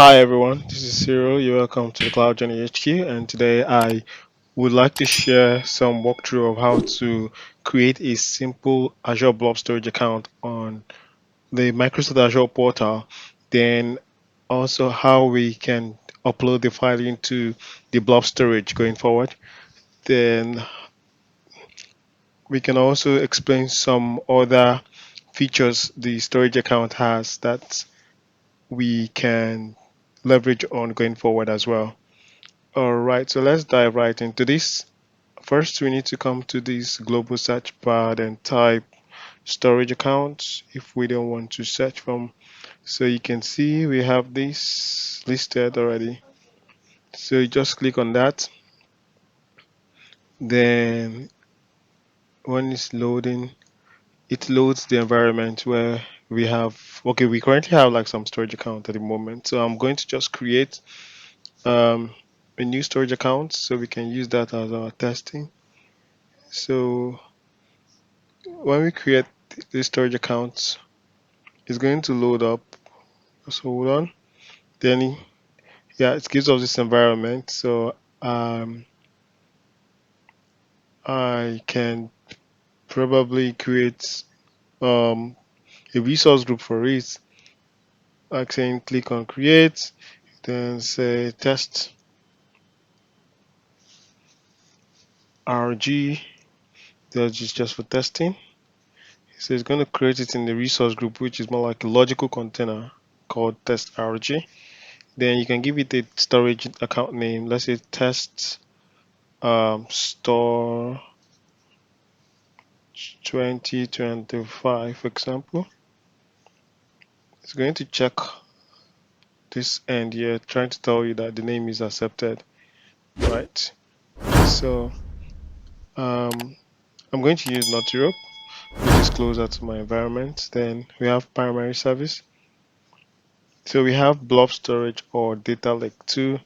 Hi everyone, this is Cyril. You're welcome to the Cloud Journey HQ, and today I would like to share some walkthrough of how to create a simple Azure Blob Storage account on the Microsoft Azure portal. Then also how we can upload the file into the Blob Storage going forward. Then we can also explain some other features the storage account has that we can leverage on going forward as well. All right, so let's dive right into this. First, we need to come to this global search bar and type storage accounts if we don't want to search from. So you can see we have this listed already. So you just click on that. Then when it's loading, it loads the environment where we have, okay, we currently have like some storage account at the moment. So I'm going to just create um, a new storage account so we can use that as our testing. So when we create the storage account, it's going to load up. So hold on. Then yeah, it gives us this environment. So I can probably create a resource group for it. Like saying click on create, then say test RG. That's just for testing. So it's going to create it in the resource group, which is more like a logical container called test RG. Then you can give it a storage account name. Let's say test store 2025, for example. It's going to check this end here, trying to tell you that the name is accepted, right? So I'm going to use Not Europe, which is closer to my environment. Then we have primary service. So we have blob storage or data lake 2.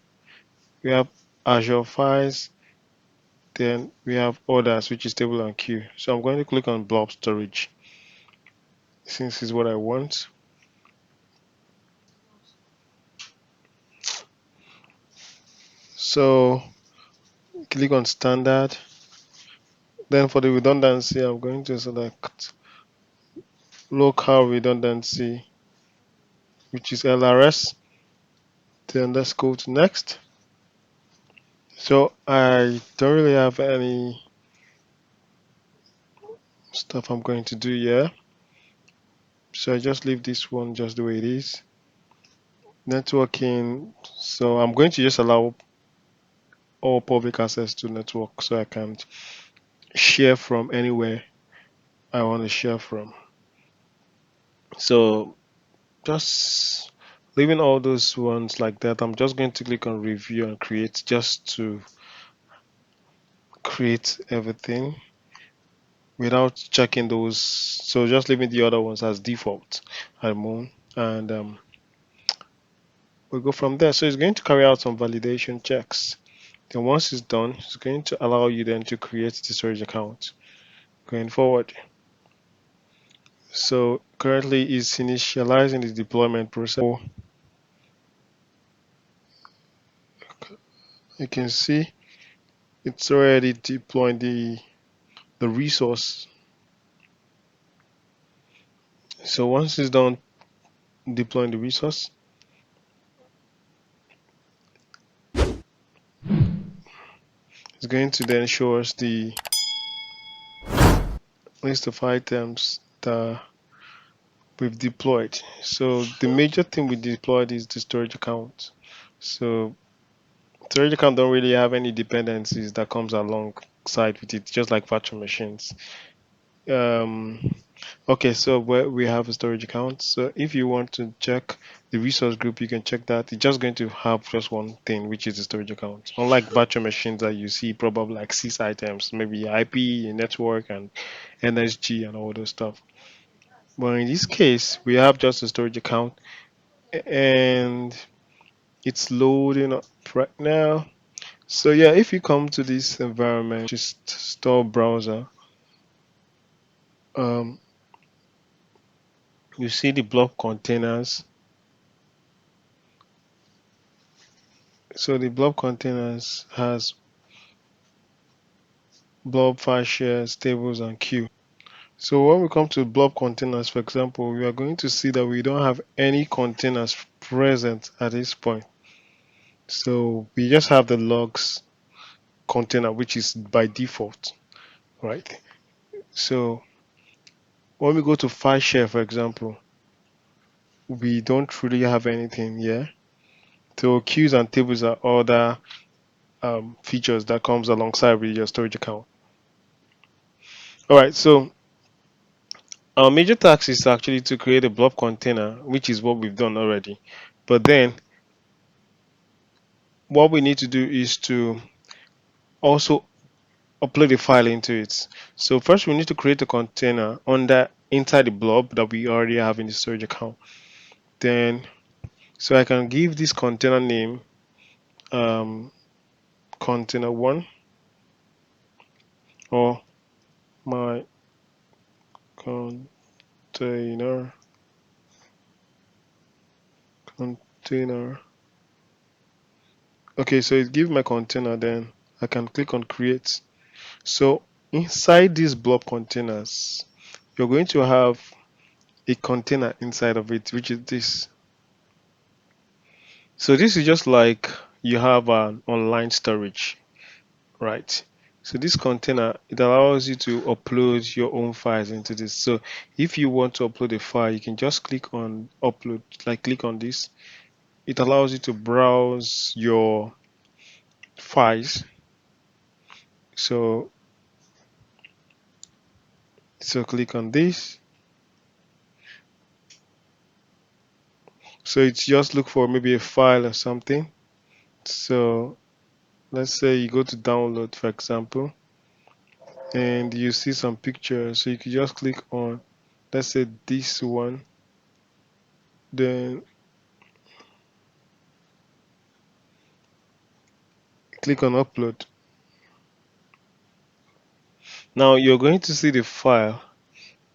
We have Azure files. Then we have others, which is table and queue. So I'm going to click on blob storage since it's what I want. So click on standard. Then for the redundancy, I'm going to select local redundancy, which is LRS. Then let's go to next. So I don't really have any stuff I'm going to do here. So I just leave this one just the way it is. Networking. So I'm going to just allow all public access to network so I can share from anywhere I want to share from. So just leaving all those ones like that, I'm just going to click on review and create just to create everything without checking those. So just leaving the other ones as default at the moment, and we'll go from there. So it's going to carry out some validation checks. Then once it's done, it's going to allow you then to create the storage account going forward. So currently it's initializing the deployment process. You can see it's already deploying the resource. So once it's done deploying the resource, it's going to then show us the list of items that we've deployed. So the major thing we deployed is the storage account. So storage account don't really have any dependencies that comes alongside with it, just like virtual machines. Um, okay, so where we have a storage account. So if you want to check the resource group, you can check that. It's just going to have just one thing, which is the storage account. Unlike virtual machines that you see probably like 6 items, maybe IP, network, and NSG and all those stuff. But in this case, we have just a storage account and it's loading up right now. So yeah, if you come to this environment, just store browser, um, you see the blob containers. So the blob containers has blob file shares, tables, and queue. So when we come to blob containers, for example, we are going to see that we don't have any containers present at this point. So we just have the logs container, which is by default, right? So when we go to file share, for example, we don't really have anything here. So queues and tables are other features that comes alongside with your storage account. All right, so our major task is actually to create a blob container, which is what we've done already. But then what we need to do is to also upload a file into it. So first we need to create a container under inside the blob that we already have in the storage account. Then so I can give this container name container one or my container container. Okay, so it give my container, then I can click on create. So inside these blob containers, you're going to have a container inside of it, which is this. So this is just like you have an online storage, right? So this container, it allows you to upload your own files into this. So if you want to upload a file, you can just click on upload, like click on this. It allows you to browse your files. So click on this. So it's just look for maybe a file or something. So let's say you go to download, for example, and you see some pictures. So you can just click on, let's say this one, then click on upload. Now you're going to see the file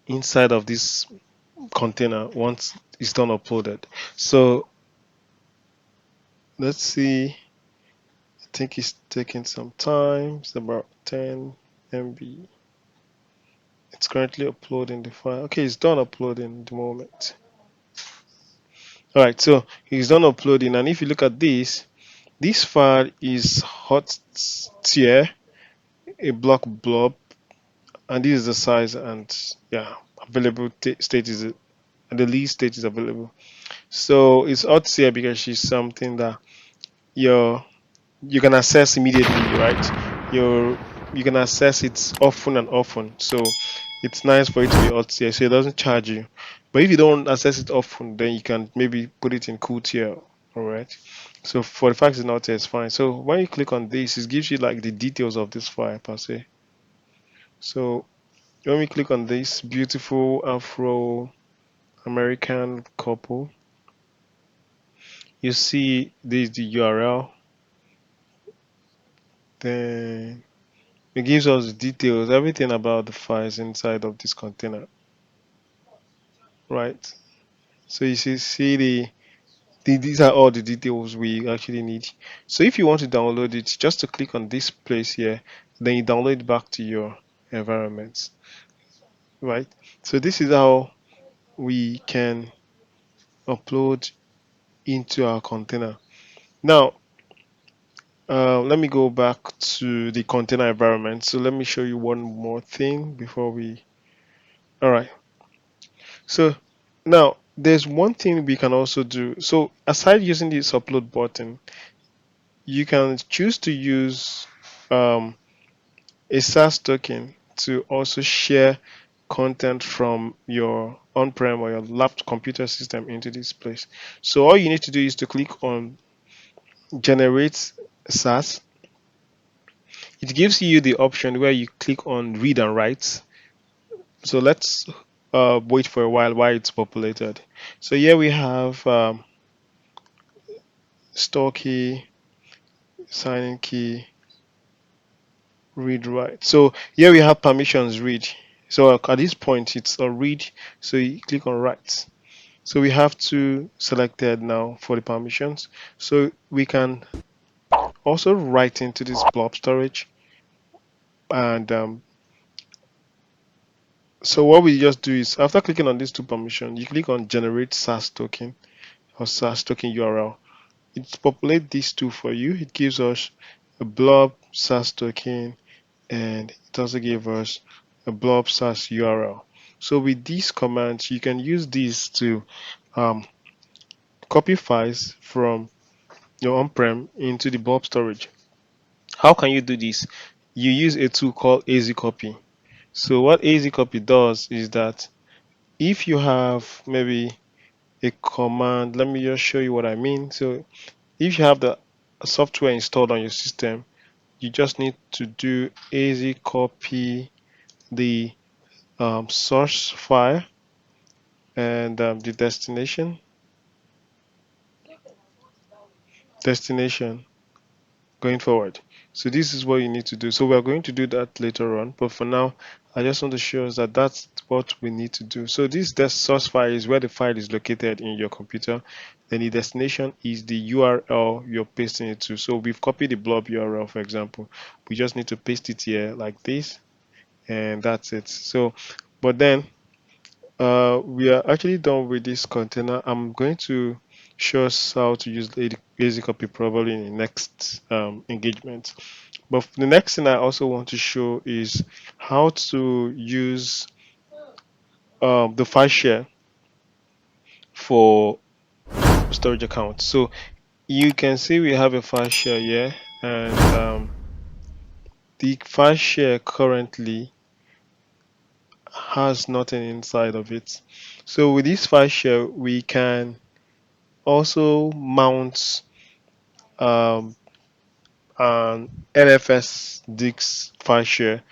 inside of this container once it's done uploaded. So let's see. I think it's taking some time. It's about 10 MB. It's currently uploading the file. Okay, it's done uploading at the moment. All right, so it's done uploading, and if you look at this file is hot tier, a block blob, and this is the size, and yeah, available state is the least state is available. So it's hot tier because she's something that you're you can access immediately, right? You can access it often and often. So it's nice for it to be hot tier, so it doesn't charge you. But if you don't access it often, then you can maybe put it in cool tier. All right. So for the fact it's not there, it's fine. So when you click on this, it gives you like the details of this file per se. So when we click on this beautiful Afro American couple, you see this the URL. Then it gives us the details, everything about the files inside of this container, right? So you see these are all the details we actually need. So if you want to download it, just to click on this place here, then you download it back to your environment, right? So this is how we can upload into our container. Now, let me go back to the container environment. So let me show you one more thing before we. All right. So now there's one thing we can also do. So aside using this upload button, you can choose to use um, a SaaS token to also share content from your on-prem or your laptop computer system into this place. So all you need to do is to click on generate SaaS. It gives you the option where you click on read and write. So let's wait for a while it's populated. So here we have store key, sign in key, read write. So here we have permissions read. So at this point it's a read. So you click on write. So we have two selected now for the permissions. So we can also write into this blob storage. And so what we just do is after clicking on these two permissions, you click on generate SAS token or SAS token URL. It populates these two for you. It gives us a blob SAS token, and it also gives us a blob SAS URL. So with these commands, you can use these to um, copy files from your on-prem into the blob storage. How can you do this? You use a tool called AZ Copy. So what AZ Copy does is that if you have maybe a command, let me just show you what I mean. So if you have the software installed on your system, you just need to do AZ Copy the source file and the destination going forward. So this is what you need to do. So we're going to do that later on, but for now, I just want to show us that that's what we need to do. So this source file is where the file is located in your computer. Then the destination is the URL you're pasting it to. So we've copied the blob URL, for example. We just need to paste it here like this, and that's it. So, but then we are actually done with this container. I'm going to show us how to use the basic copy probably in the next engagement. But the next thing I also want to show is how to use the file share for storage account. So you can see we have a file share here, and the file share currently has nothing inside of it. So with this file share, we can also mount um, an NFS disk file share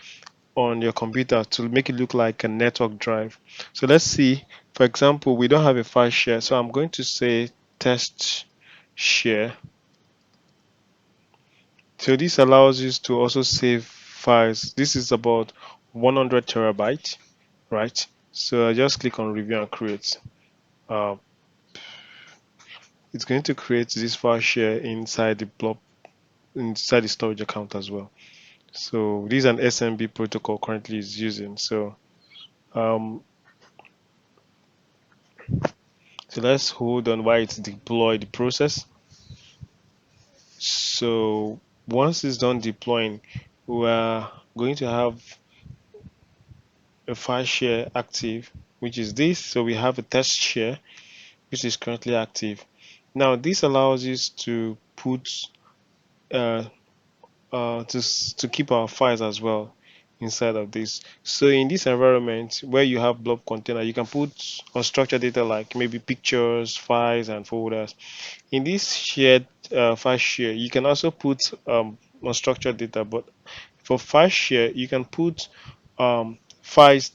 on your computer to make it look like a network drive. So let's see, for example, we don't have a file share, so I'm going to say test share. So this allows you to also save files. This is about 100 terabyte, right? So I just click on review and create. Uh, it's going to create this file share inside the blob, inside the storage account as well. So this is an SMB protocol currently is using. Um, so let's hold on while it's deploy the process. So once it's done deploying, we're going to have a file share active, which is this. So we have a test share, which is currently active. Now this allows us to put uh, to keep our files as well inside of this. So in this environment where you have blob container, you can put unstructured data like maybe pictures, files, and folders. In this shared file share, you can also put unstructured data, but for file share, you can put files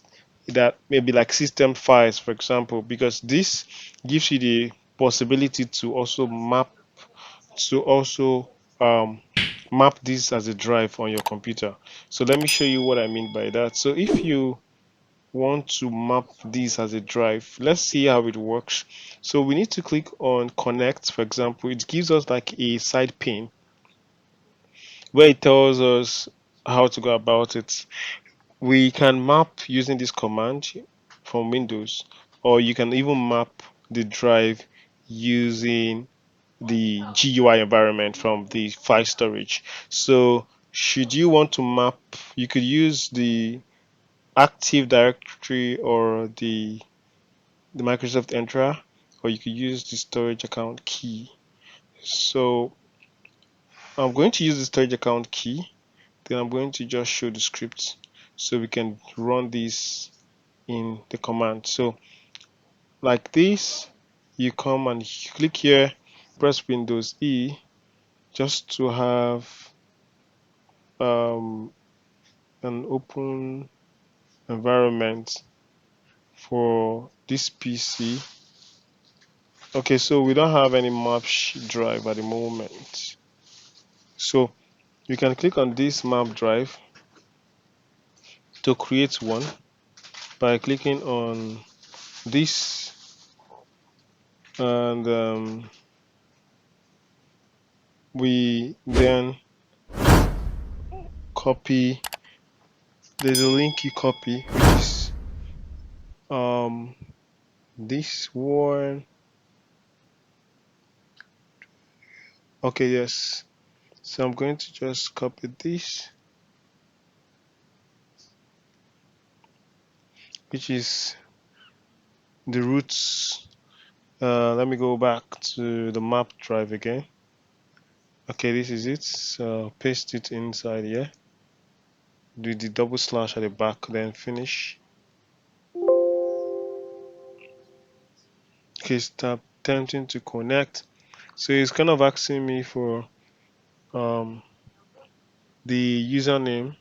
that maybe like system files, for example, because this gives you the possibility to also um, map this as a drive on your computer. So let me show you what I mean by that. So if you want to map this as a drive, let's see how it works. So we need to click on connect, for example. It gives us like a side pane where it tells us how to go about it. We can map using this command from Windows, or you can even map the drive using the GUI environment from the file storage. So should you want to map, you could use the Active Directory or the Microsoft Entra, or you could use the storage account key. So I'm going to use the storage account key, then I'm going to just show the script so we can run this in the command. So like this, you come and click here, press Windows E just to have um, an open environment for this PC. Okay, so we don't have any map drive at the moment. So you can click on this map drive to create one by clicking on this, and we then copy. There's a link you copy, which is um this one. Okay, yes. So I'm going to just copy this, which is the roots. Let me go back to the map drive again. Okay, this is it. So paste it inside here. Do the double slash at the back, then finish. Okay, start attempting to connect. So it's kind of asking me for um, the username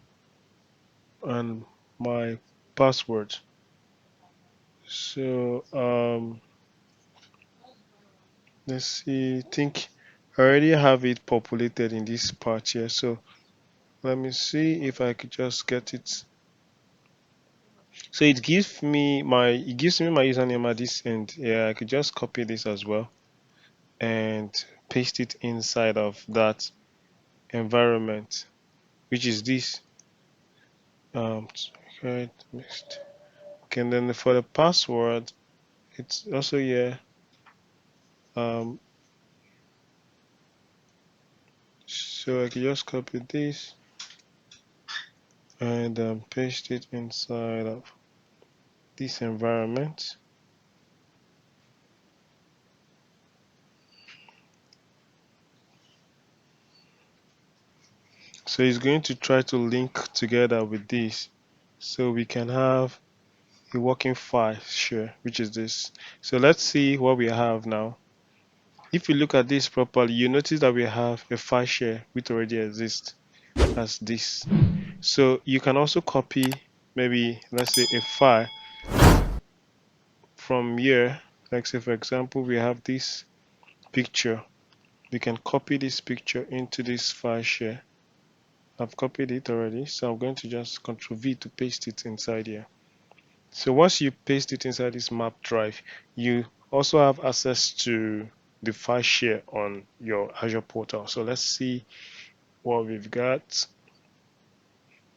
and my password. So let's see. I think I already have it populated in this part here. So let me see if I could just get it. So it gives me my username at this end. Yeah, I could just copy this as well and paste it inside of that environment, which is this. Right, mixed. Okay, and then for the password, it's also here. Um, so I can just copy this and paste it inside of this environment. So it's going to try to link together with this, so we can have a working file share, which is this. So let's see what we have now. If you look at this properly, you notice that we have a file share which already exists as this. So you can also copy, maybe let's say a file from here. Like say for example, we have this picture. We can copy this picture into this file share. I've copied it already, so I'm going to just Ctrl V to paste it inside here. So once you paste it inside this map drive, you also have access to the file share on your Azure portal. So let's see what we've got.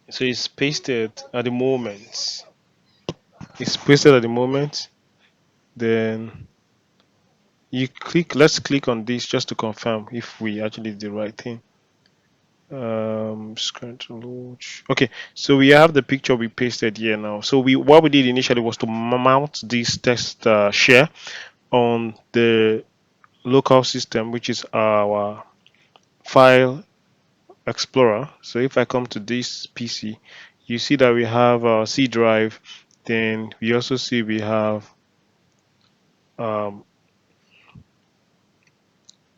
So it's pasted at the moment. It's pasted at the moment. Then you click, let's click on this just to confirm if we actually did the right thing. Screen to load. Okay, so we have the picture we pasted here now. So what we did initially was to mount this test share on the local system, which is our file explorer. So if I come to this PC, you see that we have our C drive. Then we also see we have um,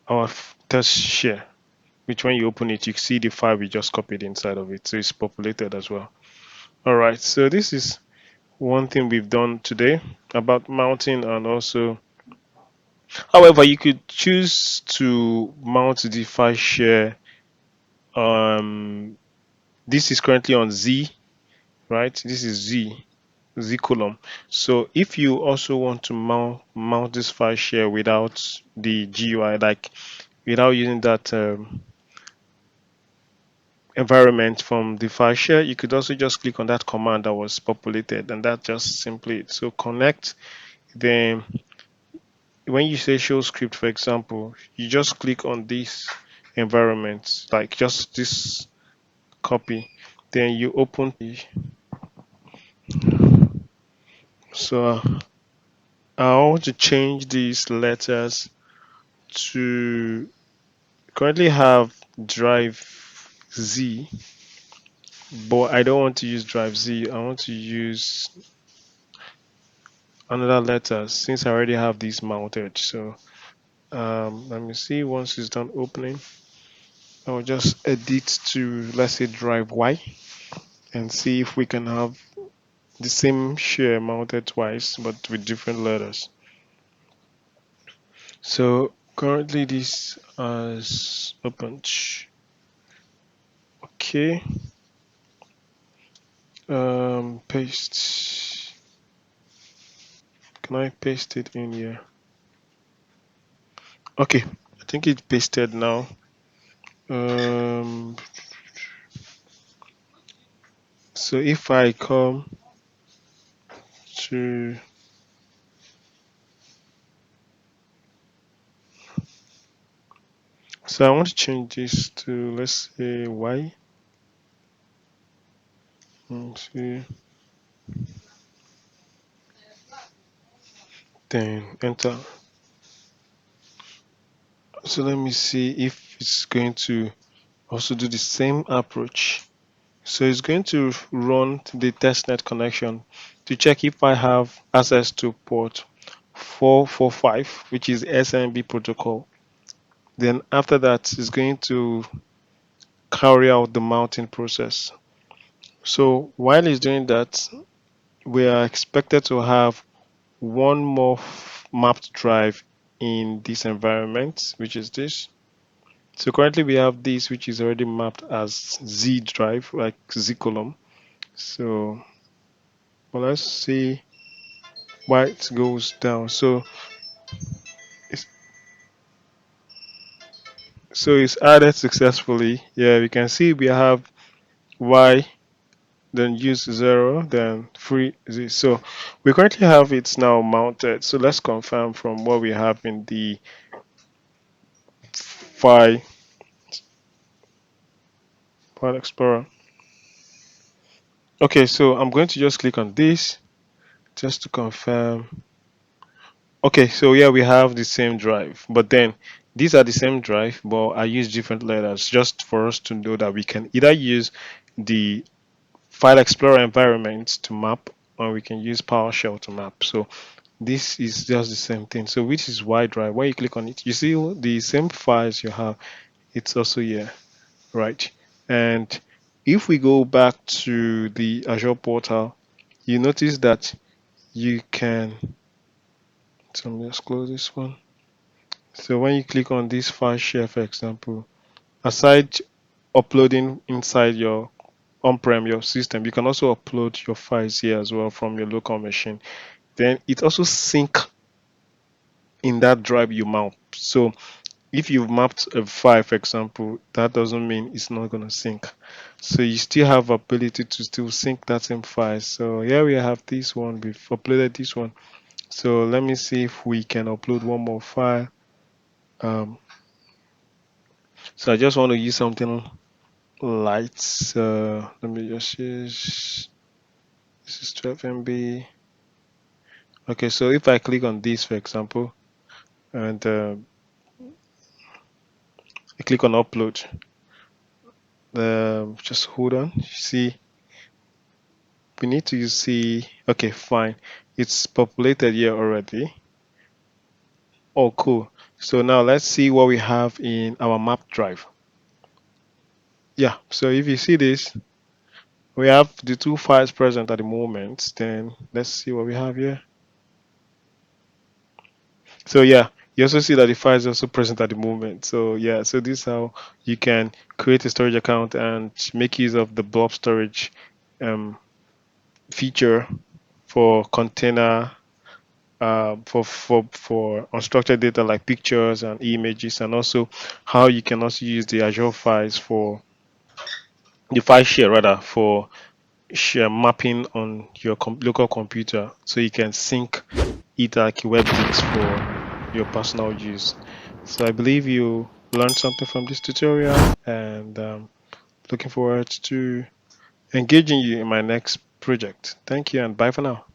our test share, which when you open it, you see the file we just copied inside of it. So it's populated as well. All right, so this is one thing we've done today about mounting, and also, however, you could choose to mount the file share. This is currently on Z, right? This is Z column. So if you also want to mount this file share without the GUI, like without using that environment from the file share, you could also just click on that command that was populated, and that just simply it. So connect. Then when you say show script, for example, you just click on this environment, like just this copy. Then you open. So I want to change these letters to currently have drive Z, but I don't want to use drive Z. I want to use another letter since I already have these mounted. So let me see. Once it's done opening, I'll just edit to, let's say, drive Y, and see if we can have the same share mounted twice but with different letters. So currently this is opened. Okay. Paste. Can I paste it in here? Okay, I think it's pasted now. Um, so if I come to, so I want to change this to, let's say, Y. See, then enter. So let me see if it's going to also do the same approach. So it's going to run the testnet connection to check if I have access to port 445, which is SMB protocol. Then after that, it's going to carry out the mounting process. So while it's doing that, we are expected to have one more mapped drive in this environment, which is this. So currently we have this, which is already mapped as Z drive, like Z column. So well, let's see why it goes down. It's, so it's added successfully. Yeah, we can see we have Y, then use 0, then free Z. So we currently have it now mounted. So let's confirm from what we have in the file file explorer. Okay, so I'm going to just click on this just to confirm. Okay, so yeah, we have the same drive, but then these are the same drive, but I use different letters just for us to know that we can either use the File Explorer environment to map, or we can use PowerShell to map. So this is just the same thing. So which is Y drive? When you click on it, you see the same files you have. It's also here, right? And if we go back to the Azure portal, you notice that you can. So let me just close this one. So when you click on this file share, for example, aside uploading inside your on-prem your system, you can also upload your files here as well from your local machine. Then it also sync in that drive you mount. So if you've mapped a file, for example, that doesn't mean it's not going to sync. So you still have ability to still sync that same file. So here we have this one. We've uploaded this one. So let me see if we can upload one more file. Um, so I just want to use something light. So let me just use, this is 12 MB. Okay, so if I click on this, for example, and I click on upload, just hold on. See, we need to see. Okay, fine. It's populated here already. Oh, cool. So now let's see what we have in our map drive. Yeah, so if you see this, we have the two files present at the moment. Then let's see what we have here. So yeah, you also see that the file is also present at the moment. So yeah, so this is how you can create a storage account and make use of the blob storage um, feature for container for unstructured data like pictures and images, and also how you can also use the Azure files for the file share rather for share mapping on your local computer, so you can sync it like web links for your personal use. So I believe you learned something from this tutorial, and looking forward to engaging you in my next project. Thank you and bye for now.